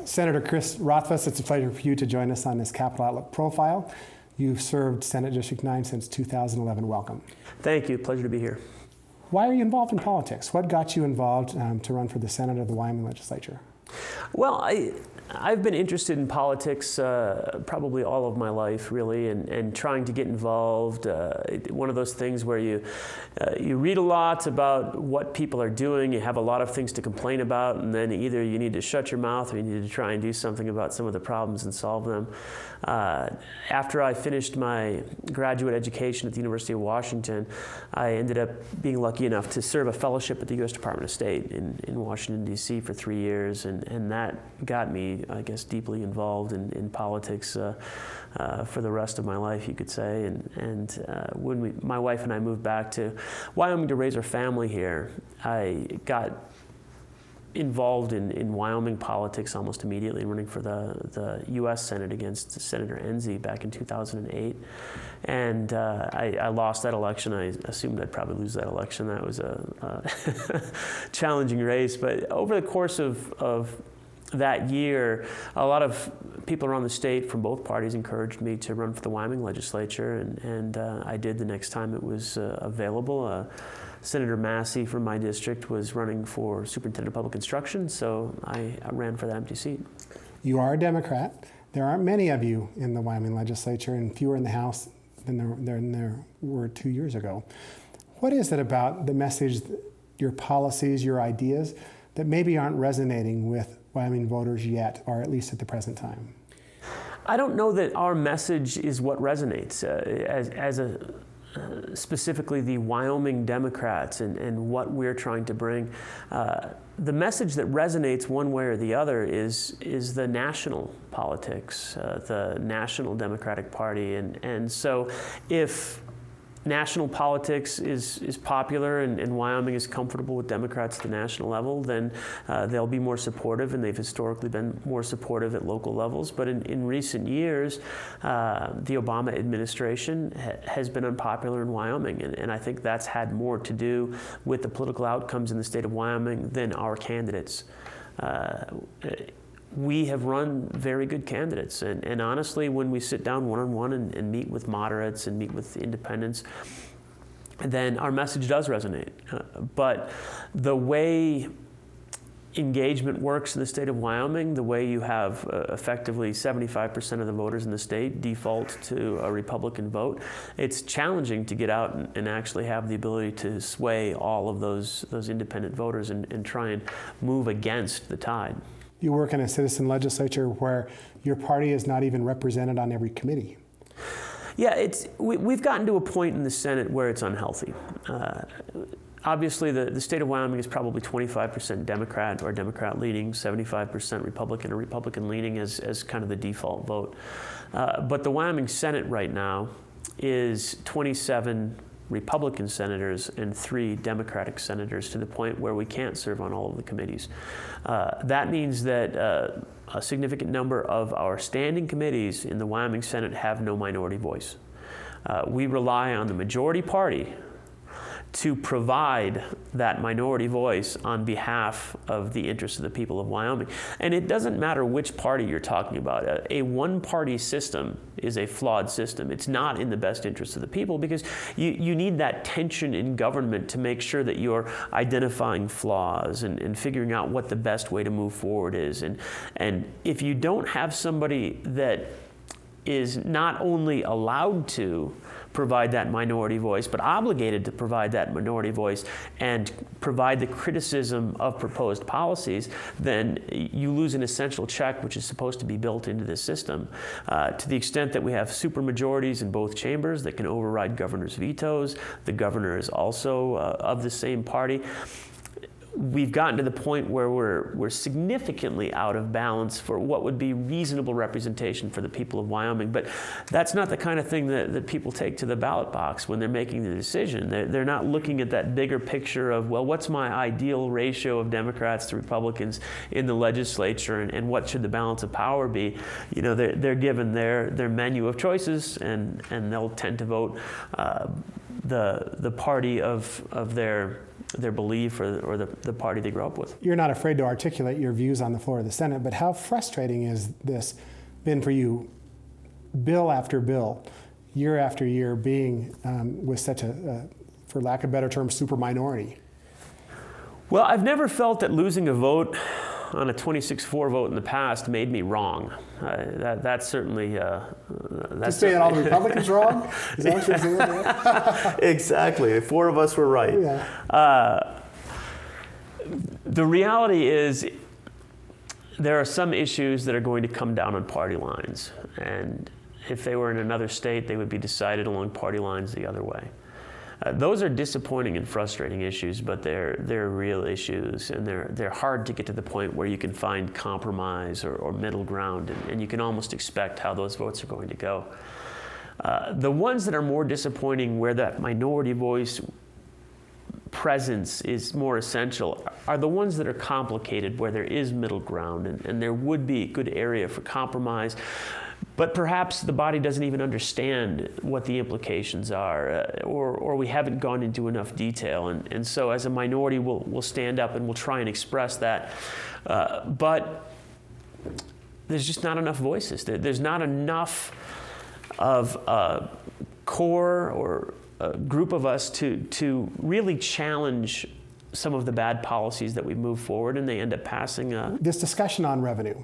Senator Chris Rothfuss, it's a pleasure for you to join us on this Capital Outlook Profile. You've served Senate District 9 since 2011. Welcome. Thank you. Pleasure to be here. Why are you involved in politics? What got you involved to run for the Senate of the Wyoming Legislature? Well, I've been interested in politics probably all of my life, really, and trying to get involved. One of those things where you read a lot about what people are doing, you have a lot of things to complain about, and then either you need to shut your mouth or you need to try and do something about some of the problems and solve them. After I finished my graduate education at the University of Washington, I ended up being lucky enough to serve a fellowship at the U.S. Department of State in Washington, D.C. for 3 years, and that got me, I guess, deeply involved in politics for the rest of my life, you could say. And when my wife and I moved back to Wyoming to raise our family here, I got involved in Wyoming politics almost immediately, running for the U.S. Senate against Senator Enzi back in 2008. And I lost that election. I assumed I'd probably lose that election. That was a challenging race. But over the course of that year, a lot of people around the state from both parties encouraged me to run for the Wyoming Legislature, and I did the next time it was available. Senator Massey from my district was running for Superintendent of Public Instruction, so I ran for that empty seat. You are a Democrat. There aren't many of you in the Wyoming Legislature, and fewer in the House than there were 2 years ago. What is it about the message, your policies, your ideas, that maybe aren't resonating with Wyoming voters yet, or at least at the present time? I don't know that our message is what resonates. Specifically the Wyoming Democrats and what we're trying to bring. The message that resonates one way or the other is the national politics, the National Democratic Party. And so if national politics is popular and Wyoming is comfortable with Democrats at the national level, then they'll be more supportive, and they've historically been more supportive at local levels. But in recent years, the Obama administration has been unpopular in Wyoming, and I think that's had more to do with the political outcomes in the state of Wyoming than our candidates. We have run very good candidates, and honestly, when we sit down one-on-one and meet with moderates and meet with independents, then our message does resonate. But the way engagement works in the state of Wyoming, the way you have effectively 75% of the voters in the state default to a Republican vote, it's challenging to get out and actually have the ability to sway all of those independent voters and try and move against the tide. You work in a citizen legislature where your party is not even represented on every committee. Yeah, we've gotten to a point in the Senate where it's unhealthy. Obviously, the state of Wyoming is probably 25% Democrat or Democrat leaning, 75% Republican or Republican leaning as kind of the default vote. But the Wyoming Senate right now is 27 Republican senators and 3 Democratic senators, to the point where we can't serve on all of the committees. That means that a significant number of our standing committees in the Wyoming Senate have no minority voice. We rely on the majority party to provide that minority voice on behalf of the interests of the people of Wyoming. And it doesn't matter which party you're talking about. A one-party system is a flawed system. It's not in the best interest of the people, because you need that tension in government to make sure that you're identifying flaws and figuring out what the best way to move forward is. And if you don't have somebody that is not only allowed to provide that minority voice, but obligated to provide that minority voice and provide the criticism of proposed policies, then you lose an essential check which is supposed to be built into this system. To the extent that we have supermajorities in both chambers that can override governors' vetoes, the governor is also of the same party. We've gotten to the point where we're significantly out of balance for what would be reasonable representation for the people of Wyoming. But that's not the kind of thing that people take to the ballot box when they're making the decision. They're not looking at that bigger picture of, well, what's my ideal ratio of Democrats to Republicans in the legislature, and what should the balance of power be? You know, they're given their menu of choices, and they'll tend to vote the party of their their belief or the party they grew up with. You're not afraid to articulate your views on the floor of the Senate, but how frustrating is this been for you, bill after bill, year after year, being with such a, for lack of a better term, super minority? Well, I've never felt that losing a vote on a 26-4 vote in the past made me wrong. That's certainly... Just saying all the Republicans wrong? Is that what you're saying? Exactly. 4 of us were right. Yeah. The reality is there are some issues that are going to come down on party lines. And if they were in another state, they would be decided along party lines the other way. Those are disappointing and frustrating issues, but they're real issues, and they're hard to get to the point where you can find compromise or middle ground, and you can almost expect how those votes are going to go. The ones that are more disappointing, where that minority voice presence is more essential, are the ones that are complicated, where there is middle ground, and there would be a good area for compromise. But perhaps the body doesn't even understand what the implications are, or we haven't gone into enough detail. And so as a minority, we'll stand up and we'll try and express that. But there's just not enough voices. There's not enough of a core or a group of us to really challenge some of the bad policies that we move forward, and they end up passing. This discussion on revenue.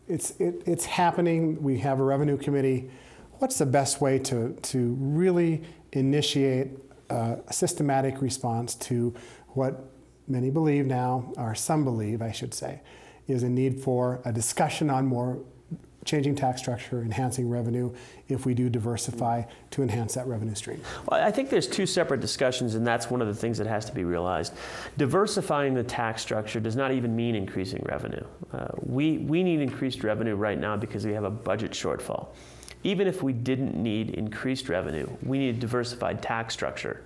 It's happening. We have a revenue committee. What's the best way to really initiate a systematic response to what many believe now, or some believe, I should say, is a need for a discussion on more changing tax structure, enhancing revenue, if we do diversify to enhance that revenue stream? Well, I think there's 2 separate discussions, and that's one of the things that has to be realized. Diversifying the tax structure does not even mean increasing revenue. We need increased revenue right now because we have a budget shortfall. Even if we didn't need increased revenue, we need a diversified tax structure.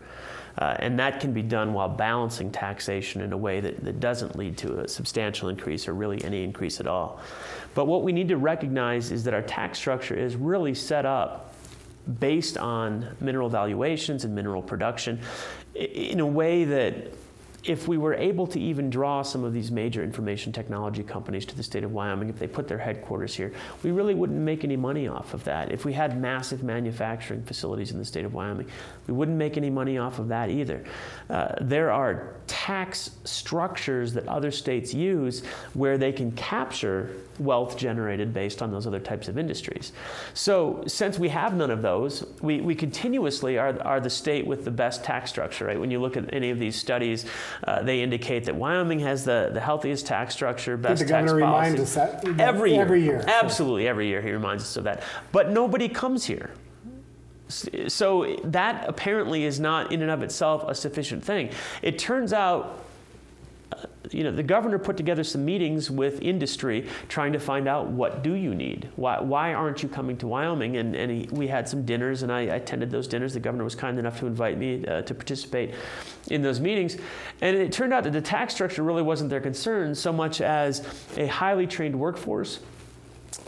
And that can be done while balancing taxation in a way that doesn't lead to a substantial increase or really any increase at all. But what we need to recognize is that our tax structure is really set up based on mineral valuations and mineral production in a way that if we were able to even draw some of these major information technology companies to the state of Wyoming, if they put their headquarters here, we really wouldn't make any money off of that. If we had massive manufacturing facilities in the state of Wyoming, we wouldn't make any money off of that either. There are tax structures that other states use where they can capture wealth generated based on those other types of industries. So since we have none of those, we continuously are the state with the best tax structure, right? When you look at any of these studies, they indicate that Wyoming has the healthiest tax structure, best tax policy. The governor reminds us that every year. Absolutely, every year he reminds us of that. But nobody comes here. So that apparently is not in and of itself a sufficient thing. It turns out, the governor put together some meetings with industry trying to find out, what do you need? Why aren't you coming to Wyoming? And we had some dinners, and I attended those dinners. The governor was kind enough to invite me to participate in those meetings. And it turned out that the tax structure really wasn't their concern so much as a highly trained workforce,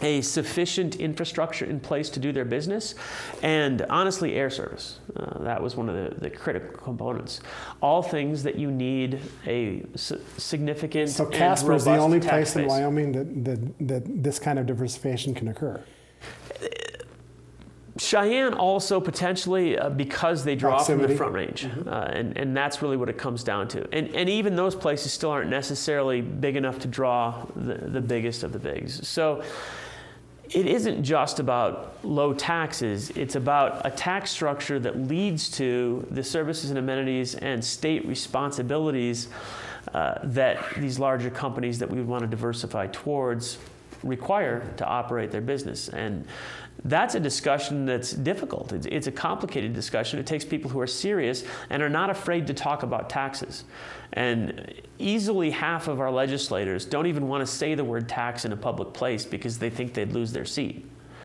a sufficient infrastructure in place to do their business, and honestly, air service. That was one of the critical components. All things that you need a significant So Casper is the only place in base. Wyoming that this kind of diversification can occur? Cheyenne also potentially because they draw from the Front Range, and that's really what it comes down to. And even those places still aren't necessarily big enough to draw the biggest of the bigs. So it isn't just about low taxes. It's about a tax structure that leads to the services and amenities and state responsibilities that these larger companies that we would want to diversify towards require to operate their business. And that's a discussion that's difficult. It's a complicated discussion. It takes people who are serious and are not afraid to talk about taxes. And easily half of our legislators don't even want to say the word tax in a public place because they think they'd lose their seat.